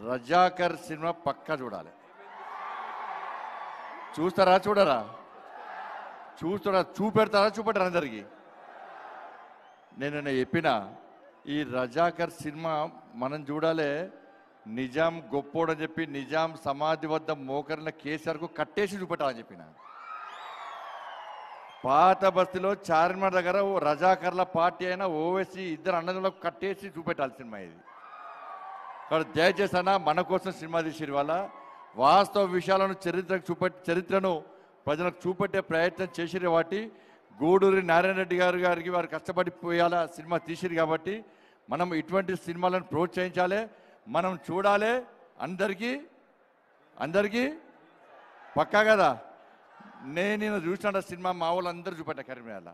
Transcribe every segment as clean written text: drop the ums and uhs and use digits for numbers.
Razakar cinema పక్కా చూడాలి. చూస్తారా చూడరా? చూస్తారా? చూపెడతారా చూపెడతారా? అందరికి నేను చెప్పిన ఈ రజాకర్ సినిమా మనం చూడాలి. నిజాం గొప్పోడని చెప్పి నిజాం సమాధి వద్ద మోకరిన కేసీఆర్కు కట్టేసి చూపెట్టాలని చెప్పిన. పాత బస్తీలో చార్మినార్ దగ్గర రజాకర్ల పార్టీ అయినా ఓవైసీ ఇద్దరు అన్నదమ్ములకు కట్టేసి చూపెట్టాలి సినిమా ఇది. కాబట్టి దయచేసి అన్న మన కోసం సినిమా తీసిరు వల్ల వాస్తవ విషయాలను చరిత్రను ప్రజలకు చూపెట్టే ప్రయత్నం చేసిరు. వాటి గూడూరి నారాయణ రెడ్డి గారికి వారు కష్టపడి పోయాల సినిమా తీసిరు. కాబట్టి మనం ఇటువంటి సినిమాలను ప్రోత్సహించాలి, మనం చూడాలి. అందరికీ పక్కా కదా. నేను చూసిన సినిమా మా వాళ్ళు అందరూ చూపెట్టిన కరీంనగర్లో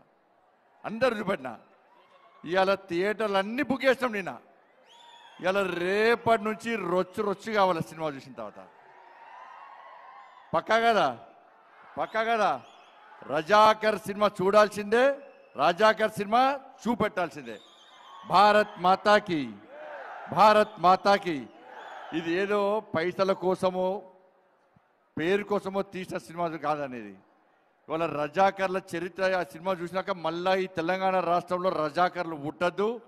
అందరూ చూపెట్టిన. ఇవాళ థియేటర్లు అన్నీ బుక్ చేసినాం. నిన్న ఇలా రేపటి నుంచి రొచ్చు కావాలి సినిమా చూసిన తర్వాత. పక్కా కదా. రజాకర్ సినిమా చూడాల్సిందే, రజాకర్ సినిమా చూపెట్టాల్సిందే. భారత్ మాతాకి. ఇది ఏదో పైసల కోసమో పేరు కోసమో తీసిన సినిమా కాదనేది. ఇవాళ రజాకర్ల చరిత్ర ఆ సినిమా చూసినాక మళ్ళా ఈ తెలంగాణ రాష్ట్రంలో రజాకర్లు పుట్టద్దు,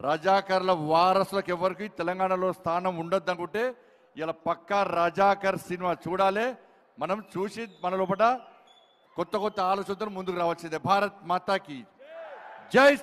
రజాకర్ల వారసులకు ఎవరికి తెలంగాణలో స్థానం ఉండొద్దు అనుకుంటే ఇలా పక్కా రజాకర్ సినిమా చూడాలి. మనం చూసి మన లోపల కొత్త ఆలోచనతో ముందుకు రావాల్సిందే. భారత్ మాతాకి జై.